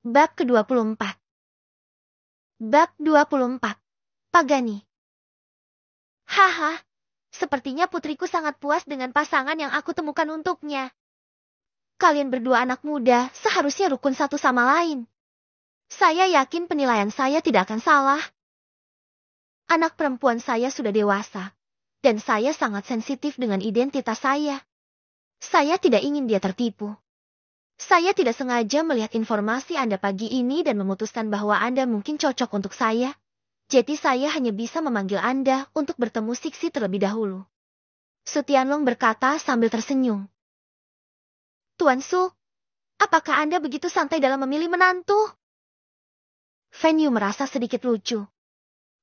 Bab ke-24. Bab 24. Pagani. Haha, sepertinya putriku sangat puas dengan pasangan yang aku temukan untuknya. Kalian berdua anak muda seharusnya rukun satu sama lain. Saya yakin penilaian saya tidak akan salah. Anak perempuan saya sudah dewasa, dan saya sangat sensitif dengan identitas saya. Saya tidak ingin dia tertipu. Saya tidak sengaja melihat informasi Anda pagi ini dan memutuskan bahwa Anda mungkin cocok untuk saya. Jadi saya hanya bisa memanggil Anda untuk bertemu Sixi terlebih dahulu. Su Tianlong berkata sambil tersenyum. Tuan Su, apakah Anda begitu santai dalam memilih menantu? Fan Yu merasa sedikit lucu.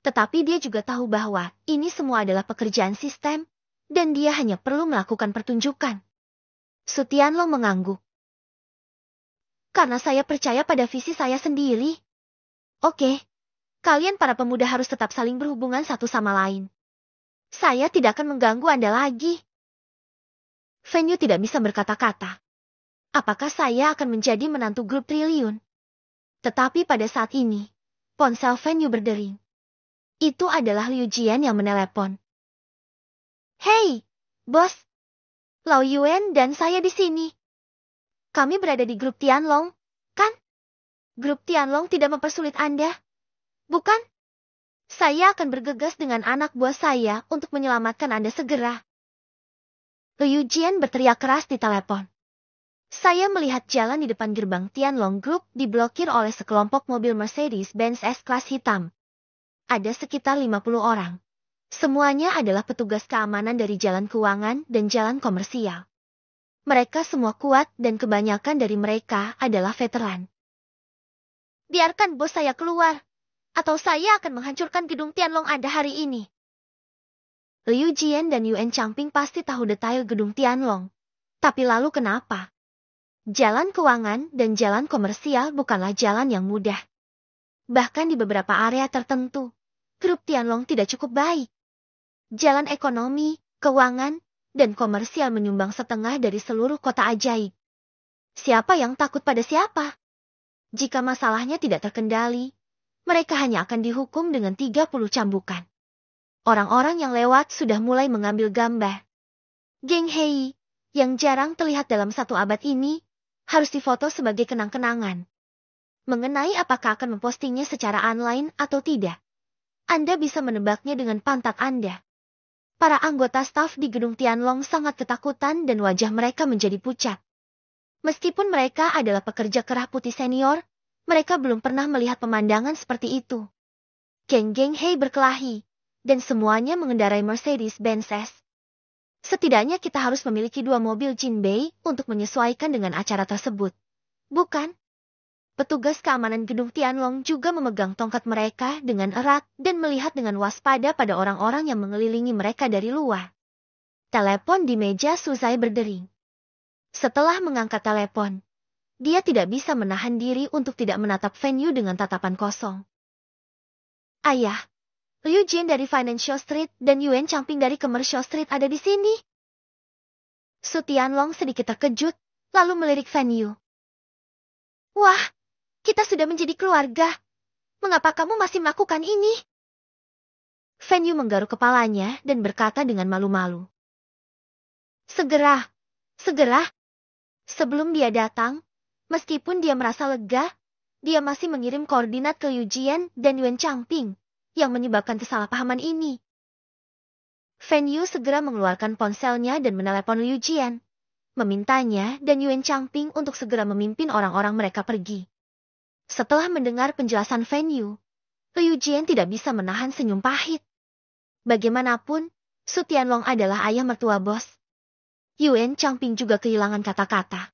Tetapi dia juga tahu bahwa ini semua adalah pekerjaan sistem, dan dia hanya perlu melakukan pertunjukan. Su Tianlong mengangguk. Karena saya percaya pada visi saya sendiri. Oke, kalian para pemuda harus tetap saling berhubungan satu sama lain. Saya tidak akan mengganggu Anda lagi. Fan Yu tidak bisa berkata-kata. Apakah saya akan menjadi menantu grup Triliun? Tetapi pada saat ini, ponsel Fan Yu berdering. Itu adalah Liu Jian yang menelepon. Hei, bos. Lao Yuan dan saya di sini. Kami berada di grup Tianlong, kan? Grup Tianlong tidak mempersulit Anda, bukan? Saya akan bergegas dengan anak buah saya untuk menyelamatkan Anda segera. Liu Jian berteriak keras di telepon. Saya melihat jalan di depan gerbang Tianlong Group diblokir oleh sekelompok mobil Mercedes-Benz S-Class hitam. Ada sekitar 50 orang. Semuanya adalah petugas keamanan dari jalan keuangan dan jalan komersial. Mereka semua kuat dan kebanyakan dari mereka adalah veteran. Biarkan bos saya keluar, atau saya akan menghancurkan gedung Tianlong Anda hari ini. Liu Jian dan Yuan Changping pasti tahu detail gedung Tianlong. Tapi lalu kenapa? Jalan keuangan dan jalan komersial bukanlah jalan yang mudah. Bahkan di beberapa area tertentu, grup Tianlong tidak cukup baik. Jalan ekonomi, keuangan, dan komersial menyumbang setengah dari seluruh kota ajaib. Siapa yang takut pada siapa? Jika masalahnya tidak terkendali, mereka hanya akan dihukum dengan 30 cambukan. Orang-orang yang lewat sudah mulai mengambil gambar. Geng Hei, yang jarang terlihat dalam satu abad ini, harus difoto sebagai kenang-kenangan. Mengenai apakah akan mempostingnya secara online atau tidak, Anda bisa menebaknya dengan pantat Anda. Para anggota staf di gedung Tianlong sangat ketakutan dan wajah mereka menjadi pucat. Meskipun mereka adalah pekerja kerah putih senior, mereka belum pernah melihat pemandangan seperti itu. Geng-geng Hei berkelahi, dan semuanya mengendarai Mercedes-Benz S. Setidaknya kita harus memiliki 2 mobil Jinbei untuk menyesuaikan dengan acara tersebut. Bukan? Petugas keamanan gedung Tianlong juga memegang tongkat mereka dengan erat dan melihat dengan waspada pada orang-orang yang mengelilingi mereka dari luar. Telepon di meja Suzai berdering. Setelah mengangkat telepon, dia tidak bisa menahan diri untuk tidak menatap Fan Yu dengan tatapan kosong. Ayah, Liu Jian dari Financial Street dan Yuan Changping dari Commercial Street ada di sini. Su Tianlong sedikit terkejut, lalu melirik Fan Yu. Wah! Kita sudah menjadi keluarga. Mengapa kamu masih melakukan ini? Fan Yu menggaruk kepalanya dan berkata dengan malu-malu. Segera. Sebelum dia datang, meskipun dia merasa lega, dia masih mengirim koordinat ke Liu Jian dan Yuan Changping, yang menyebabkan kesalahpahaman ini. Fan Yu segera mengeluarkan ponselnya dan menelepon Liu Jian, memintanya dan Yuan Changping untuk segera memimpin orang-orang mereka pergi. Setelah mendengar penjelasan Fan Yu, Liu Jian tidak bisa menahan senyum pahit. Bagaimanapun, Su Tianlong adalah ayah mertua bos. Yuan Changping juga kehilangan kata-kata.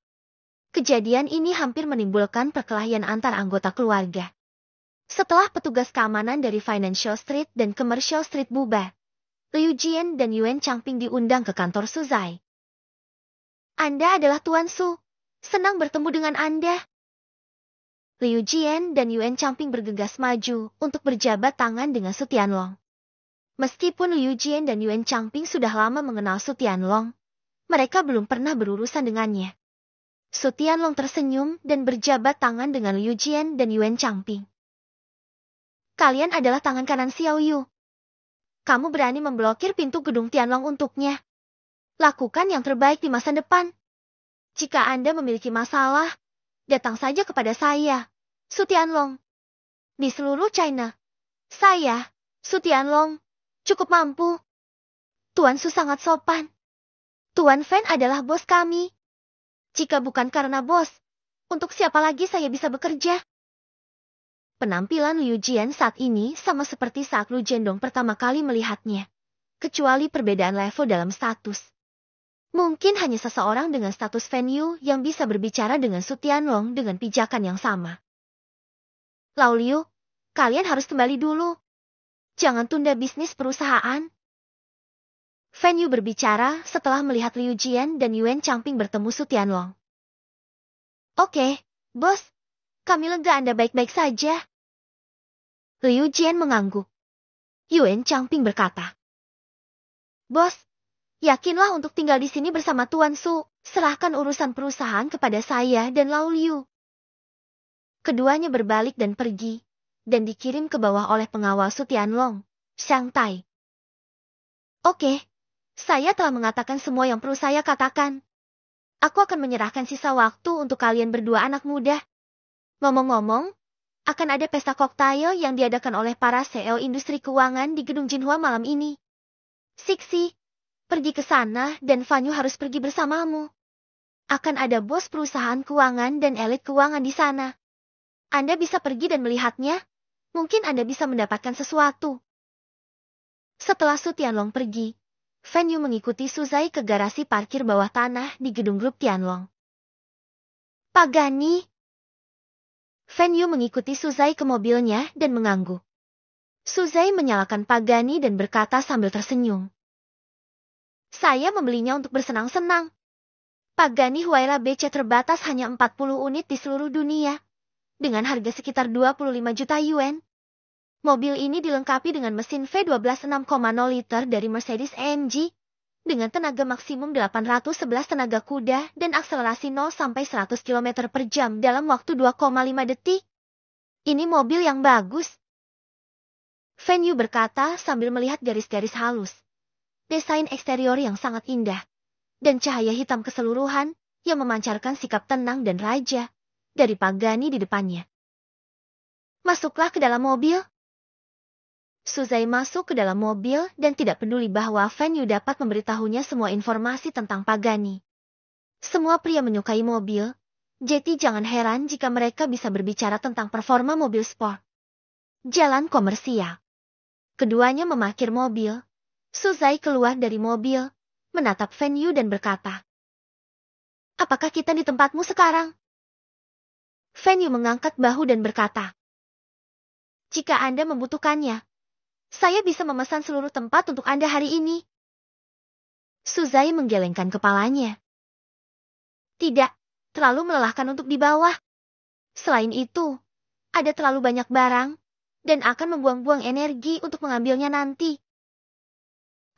Kejadian ini hampir menimbulkan perkelahian antar anggota keluarga. Setelah petugas keamanan dari Financial Street dan Commercial Street bubar, Liu Jian dan Yuan Changping diundang ke kantor Suzai. Anda adalah Tuan Su. Senang bertemu dengan Anda. Liu Jian dan Yuan Changping bergegas maju untuk berjabat tangan dengan Su Tianlong. Meskipun Liu Jian dan Yuan Changping sudah lama mengenal Su Tianlong, mereka belum pernah berurusan dengannya. Su Tianlong tersenyum dan berjabat tangan dengan Liu Jian dan Yuan Changping. Kalian adalah tangan kanan Xiao Yu. Kamu berani memblokir pintu gedung Tianlong untuknya. Lakukan yang terbaik di masa depan. Jika Anda memiliki masalah, datang saja kepada saya, Su Tianlong. Di seluruh China, saya, Su Tianlong, cukup mampu. Tuan Su sangat sopan. Tuan Fan adalah bos kami. Jika bukan karena bos, untuk siapa lagi saya bisa bekerja? Penampilan Liu Jian saat ini sama seperti saat Lu Jiandong pertama kali melihatnya. Kecuali perbedaan level dalam status. Mungkin hanya seseorang dengan status Fan Yu yang bisa berbicara dengan Su Tianlong dengan pijakan yang sama. Lau Liu, kalian harus kembali dulu. Jangan tunda bisnis perusahaan. Fan Yu berbicara setelah melihat Liu Jian dan Yuan Changping bertemu Su Tianlong. Oke, bos. Kami lega Anda baik-baik saja. Liu Jian mengangguk. Yuan Changping berkata, Bos, yakinlah untuk tinggal di sini bersama Tuan Su. Serahkan urusan perusahaan kepada saya dan Lau Liu. Keduanya berbalik dan pergi, dan dikirim ke bawah oleh pengawal Su Tianlong, Xiang Tai. Oke, saya telah mengatakan semua yang perlu saya katakan. Aku akan menyerahkan sisa waktu untuk kalian berdua anak muda. Ngomong-ngomong, akan ada pesta koktail yang diadakan oleh para CEO industri keuangan di gedung Jinhua malam ini. Sixi, pergi ke sana dan Fanyu harus pergi bersamamu. Akan ada bos perusahaan keuangan dan elit keuangan di sana. Anda bisa pergi dan melihatnya. Mungkin Anda bisa mendapatkan sesuatu. Setelah Su Tianlong pergi, Fanyu mengikuti Suzai ke garasi parkir bawah tanah di gedung grup Tianlong. Pagani. Fanyu mengikuti Suzai ke mobilnya dan mengangguk. Suzai menyalakan Pagani dan berkata sambil tersenyum. Saya membelinya untuk bersenang-senang. Pagani Huayra BC terbatas hanya 40 unit di seluruh dunia, dengan harga sekitar 25 juta yuan. Mobil ini dilengkapi dengan mesin V12 6,0 liter dari Mercedes-AMG, dengan tenaga maksimum 811 tenaga kuda dan akselerasi 0 sampai 100 km per jam dalam waktu 2,5 detik. Ini mobil yang bagus. Fanyu berkata sambil melihat garis-garis halus, desain eksterior yang sangat indah, dan cahaya hitam keseluruhan yang memancarkan sikap tenang dan raja dari Pagani di depannya. Masuklah ke dalam mobil. Suzai masuk ke dalam mobil dan tidak peduli bahwa Fanyu dapat memberitahunya semua informasi tentang Pagani. Semua pria menyukai mobil, jadi jangan heran jika mereka bisa berbicara tentang performa mobil sport. Jalan komersial. Keduanya memarkir mobil. Suzai keluar dari mobil, menatap Fanyu dan berkata, Apakah kita di tempatmu sekarang? Fanyu mengangkat bahu dan berkata, Jika Anda membutuhkannya, saya bisa memesan seluruh tempat untuk Anda hari ini. Suzai menggelengkan kepalanya. Tidak, terlalu melelahkan untuk di bawah. Selain itu, ada terlalu banyak barang, dan akan membuang-buang energi untuk mengambilnya nanti.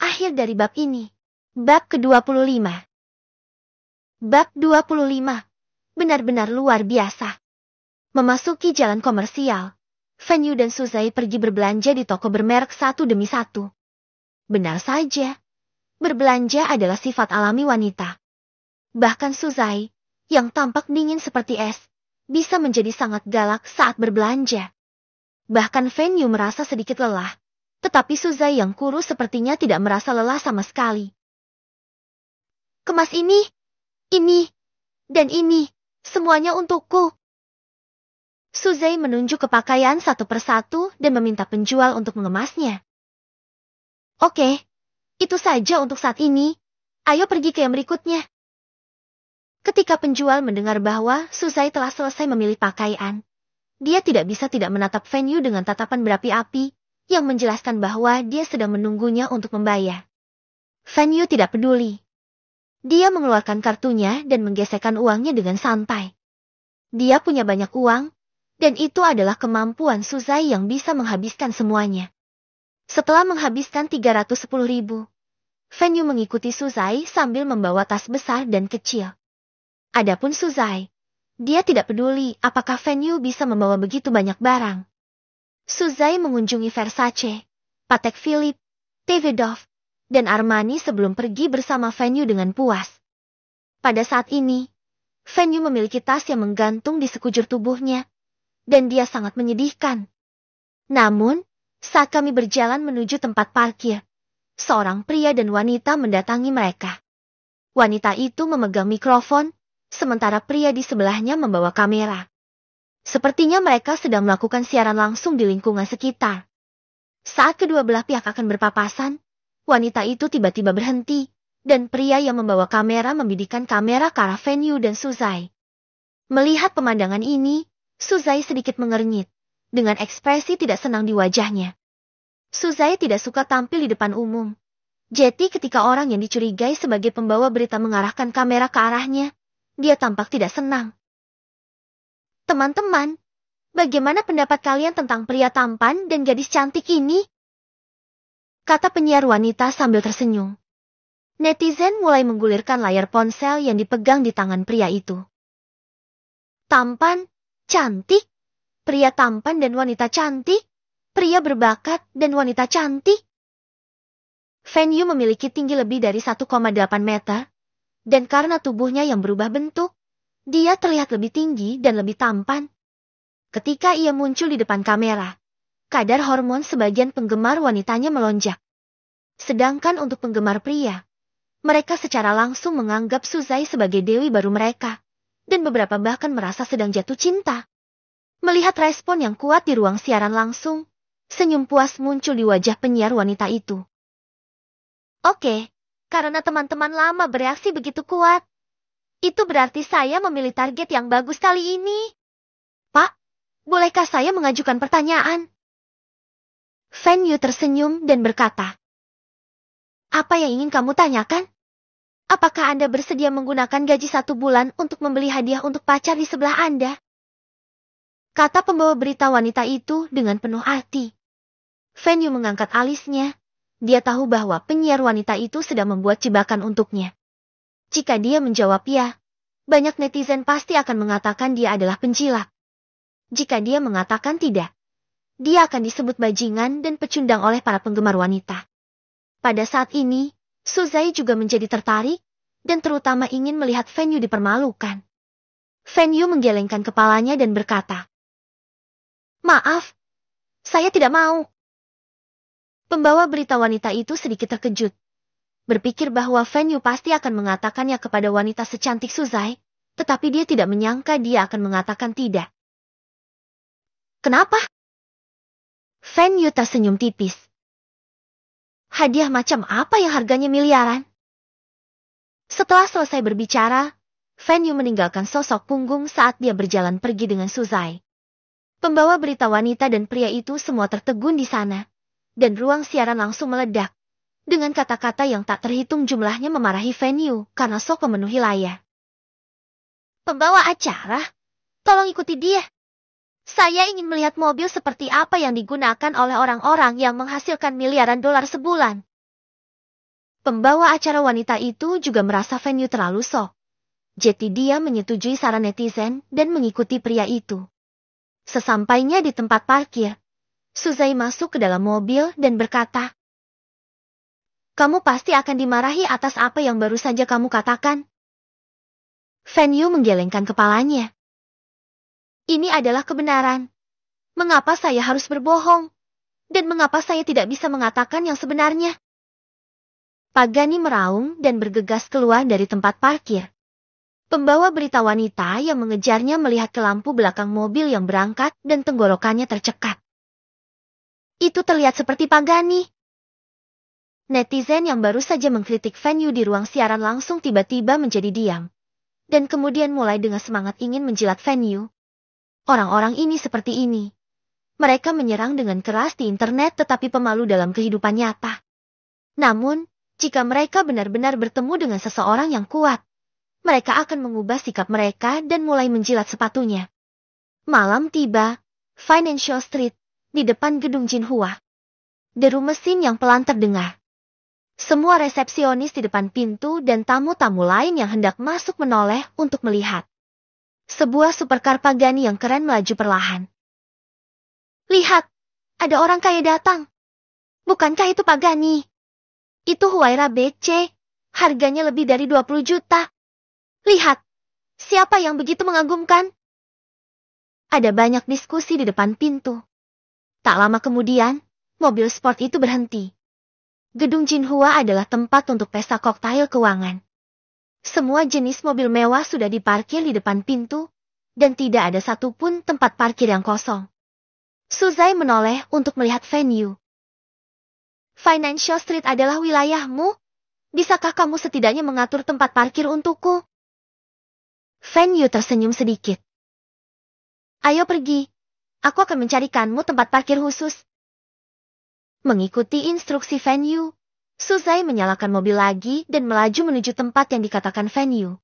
Akhir dari bab ini. Bab ke-25. Bab 25. Benar-benar luar biasa. Memasuki jalan komersial, Fanyu dan Suzai pergi berbelanja di toko bermerek satu demi satu. Benar saja, berbelanja adalah sifat alami wanita. Bahkan Suzai, yang tampak dingin seperti es, bisa menjadi sangat galak saat berbelanja. Bahkan Fanyu merasa sedikit lelah, tetapi Suzai yang kurus sepertinya tidak merasa lelah sama sekali. Kemas ini, dan ini, semuanya untukku. Suzai menunjuk ke pakaian satu persatu dan meminta penjual untuk mengemasnya. Oke, itu saja untuk saat ini. Ayo pergi ke yang berikutnya. Ketika penjual mendengar bahwa Suzai telah selesai memilih pakaian, dia tidak bisa tidak menatap Fanyu dengan tatapan berapi-api, yang menjelaskan bahwa dia sedang menunggunya untuk membayar. Fanyu tidak peduli. Dia mengeluarkan kartunya dan menggesekkan uangnya dengan santai. Dia punya banyak uang, dan itu adalah kemampuan Suzai yang bisa menghabiskan semuanya. Setelah menghabiskan 310.000, Fanyu mengikuti Suzai sambil membawa tas besar dan kecil. Adapun Suzai, dia tidak peduli apakah Fenyu bisa membawa begitu banyak barang. Suzai mengunjungi Versace, Patek Philippe, Davidoff, dan Armani sebelum pergi bersama Fenyu dengan puas. Pada saat ini, Fenyu memiliki tas yang menggantung di sekujur tubuhnya, dan dia sangat menyedihkan. Namun, saat kami berjalan menuju tempat parkir, seorang pria dan wanita mendatangi mereka. Wanita itu memegang mikrofon, sementara pria di sebelahnya membawa kamera. Sepertinya mereka sedang melakukan siaran langsung di lingkungan sekitar. Saat kedua belah pihak akan berpapasan, wanita itu tiba-tiba berhenti, dan pria yang membawa kamera membidikkan kamera ke arah Fenyu dan Suzai. Melihat pemandangan ini, Suzai sedikit mengernyit, dengan ekspresi tidak senang di wajahnya. Suzai tidak suka tampil di depan umum. Jadi ketika orang yang dicurigai sebagai pembawa berita mengarahkan kamera ke arahnya, dia tampak tidak senang. Teman-teman, bagaimana pendapat kalian tentang pria tampan dan gadis cantik ini? Kata penyiar wanita sambil tersenyum. Netizen mulai menggulirkan layar ponsel yang dipegang di tangan pria itu. Tampan, cantik, pria tampan dan wanita cantik, pria berbakat dan wanita cantik. Fenyu memiliki tinggi lebih dari 1,8 meter, dan karena tubuhnya yang berubah bentuk, dia terlihat lebih tinggi dan lebih tampan. Ketika ia muncul di depan kamera, kadar hormon sebagian penggemar wanitanya melonjak. Sedangkan untuk penggemar pria, mereka secara langsung menganggap Suzai sebagai dewi baru mereka, dan beberapa bahkan merasa sedang jatuh cinta. Melihat respon yang kuat di ruang siaran langsung, senyum puas muncul di wajah penyiar wanita itu. Oke, karena teman-teman lama bereaksi begitu kuat, itu berarti saya memilih target yang bagus kali ini. Pak, bolehkah saya mengajukan pertanyaan? Fenyu tersenyum dan berkata, apa yang ingin kamu tanyakan? Apakah Anda bersedia menggunakan gaji 1 bulan untuk membeli hadiah untuk pacar di sebelah Anda? Kata pembawa berita wanita itu dengan penuh arti. Fenyu mengangkat alisnya. Dia tahu bahwa penyiar wanita itu sedang membuat jebakan untuknya. Jika dia menjawab ya, banyak netizen pasti akan mengatakan dia adalah penjilat. Jika dia mengatakan tidak, dia akan disebut bajingan dan pecundang oleh para penggemar wanita. Pada saat ini, Suzai juga menjadi tertarik, dan terutama ingin melihat Fenyu dipermalukan. Fenyu menggelengkan kepalanya dan berkata, maaf, saya tidak mau. Pembawa berita wanita itu sedikit terkejut. Berpikir bahwa Fenyu pasti akan mengatakannya kepada wanita secantik Suzai, tetapi dia tidak menyangka dia akan mengatakan tidak. Kenapa? Fenyu tersenyum tipis. Hadiah macam apa yang harganya miliaran? Setelah selesai berbicara, Fenyu meninggalkan sosok punggung saat dia berjalan pergi dengan Suzai. Pembawa berita wanita dan pria itu semua tertegun di sana, dan ruang siaran langsung meledak. Dengan kata-kata yang tak terhitung jumlahnya memarahi Fenyu karena sok memenuhi layar. Pembawa acara, tolong ikuti dia. Saya ingin melihat mobil seperti apa yang digunakan oleh orang-orang yang menghasilkan miliaran dolar sebulan. Pembawa acara wanita itu juga merasa Fenyu terlalu sok. Jadi dia menyetujui saran netizen dan mengikuti pria itu. Sesampainya di tempat parkir, Suzai masuk ke dalam mobil dan berkata, kamu pasti akan dimarahi atas apa yang baru saja kamu katakan. Fenyu menggelengkan kepalanya. Ini adalah kebenaran. Mengapa saya harus berbohong? Dan mengapa saya tidak bisa mengatakan yang sebenarnya? Pagani meraung dan bergegas keluar dari tempat parkir. Pembawa berita wanita yang mengejarnya melihat ke lampu belakang mobil yang berangkat dan tenggorokannya tercekat. Itu terlihat seperti Pagani. Netizen yang baru saja mengkritik Fenyu di ruang siaran langsung tiba-tiba menjadi diam. Dan kemudian mulai dengan semangat ingin menjilat Fenyu. Orang-orang ini seperti ini. Mereka menyerang dengan keras di internet tetapi pemalu dalam kehidupan nyata. Namun, jika mereka benar-benar bertemu dengan seseorang yang kuat, mereka akan mengubah sikap mereka dan mulai menjilat sepatunya. Malam tiba, Financial Street, di depan gedung Jinhua. Deru mesin yang pelan terdengar. Semua resepsionis di depan pintu dan tamu-tamu lain yang hendak masuk menoleh untuk melihat. Sebuah supercar Pagani yang keren melaju perlahan. Lihat, ada orang kaya datang. Bukankah itu Pagani? Itu Huayra BC, harganya lebih dari 20 juta. Lihat, siapa yang begitu mengagumkan? Ada banyak diskusi di depan pintu. Tak lama kemudian, mobil sport itu berhenti. Gedung Jinhua adalah tempat untuk pesta koktail keuangan. Semua jenis mobil mewah sudah diparkir di depan pintu, dan tidak ada satupun tempat parkir yang kosong. Suzai menoleh untuk melihat venue. Financial Street adalah wilayahmu? Bisakah kamu setidaknya mengatur tempat parkir untukku? Venue tersenyum sedikit. Ayo pergi. Aku akan mencarikanmu tempat parkir khusus. Mengikuti instruksi venue, Suzai menyalakan mobil lagi dan melaju menuju tempat yang dikatakan venue.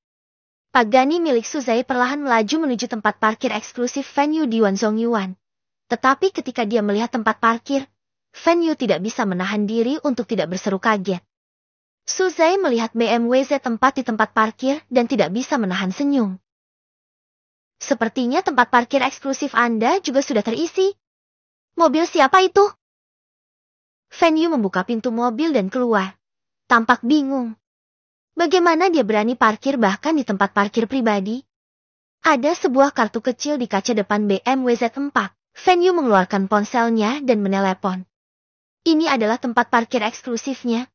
Pagani milik Suzai perlahan melaju menuju tempat parkir eksklusif venue di Wanzhongyuan. Tetapi ketika dia melihat tempat parkir, venue tidak bisa menahan diri untuk tidak berseru kaget. Suzai melihat BMW Z tempat di tempat parkir dan tidak bisa menahan senyum. Sepertinya tempat parkir eksklusif Anda juga sudah terisi. Mobil siapa itu? Venue membuka pintu mobil dan keluar. Tampak bingung. Bagaimana dia berani parkir bahkan di tempat parkir pribadi? Ada sebuah kartu kecil di kaca depan BMW Z4. Venue mengeluarkan ponselnya dan menelepon. Ini adalah tempat parkir eksklusifnya.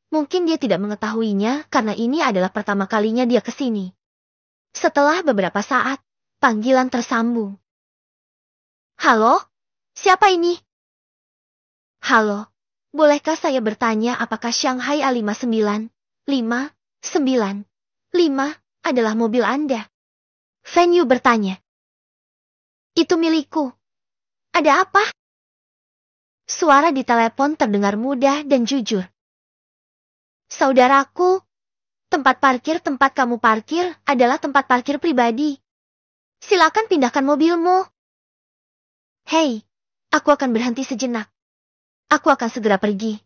Mungkin dia tidak mengetahuinya karena ini adalah pertama kalinya dia ke sini. Setelah beberapa saat, panggilan tersambung. Halo? Siapa ini? Halo. Bolehkah saya bertanya apakah Shanghai A59, 595 adalah mobil Anda? Venue bertanya. Itu milikku. Ada apa? Suara di telepon terdengar mudah dan jujur. Saudaraku, tempat parkir tempat kamu parkir adalah tempat parkir pribadi. Silakan pindahkan mobilmu. Hei, aku akan berhenti sejenak. Aku akan segera pergi.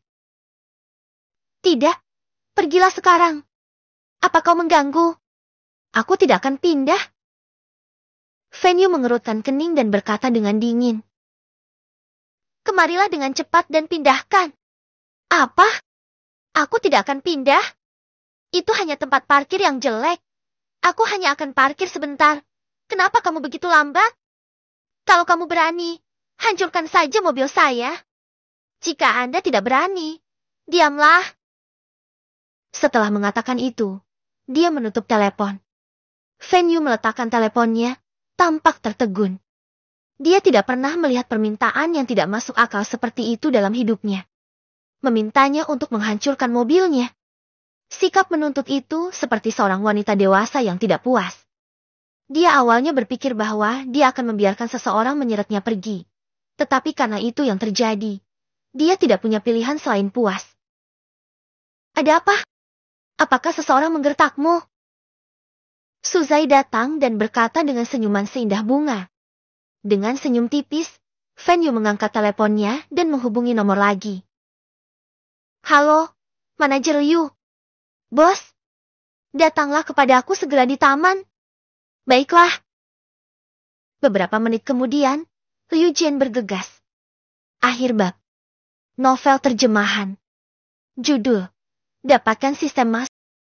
Tidak, pergilah sekarang. Apa kau mengganggu? Aku tidak akan pindah. Venue mengerutkan kening dan berkata dengan dingin. Kemarilah dengan cepat dan pindahkan. Apa? Aku tidak akan pindah. Itu hanya tempat parkir yang jelek. Aku hanya akan parkir sebentar. Kenapa kamu begitu lambat? Kalau kamu berani, hancurkan saja mobil saya. Jika Anda tidak berani, diamlah. Setelah mengatakan itu, dia menutup telepon. Venue meletakkan teleponnya, tampak tertegun. Dia tidak pernah melihat permintaan yang tidak masuk akal seperti itu dalam hidupnya. Memintanya untuk menghancurkan mobilnya. Sikap menuntut itu seperti seorang wanita dewasa yang tidak puas. Dia awalnya berpikir bahwa dia akan membiarkan seseorang menyeretnya pergi. Tetapi karena itu yang terjadi, dia tidak punya pilihan selain puas. Ada apa? Apakah seseorang menggertakmu? Suzai datang dan berkata dengan senyuman seindah bunga. Dengan senyum tipis, Venue mengangkat teleponnya dan menghubungi nomor lagi. Halo, manajer Liu. Bos, datanglah kepada aku segera di taman. Baiklah. Beberapa menit kemudian, Liu Jian bergegas. Akhir bab. Novel terjemahan. Judul. Dapatkan sistem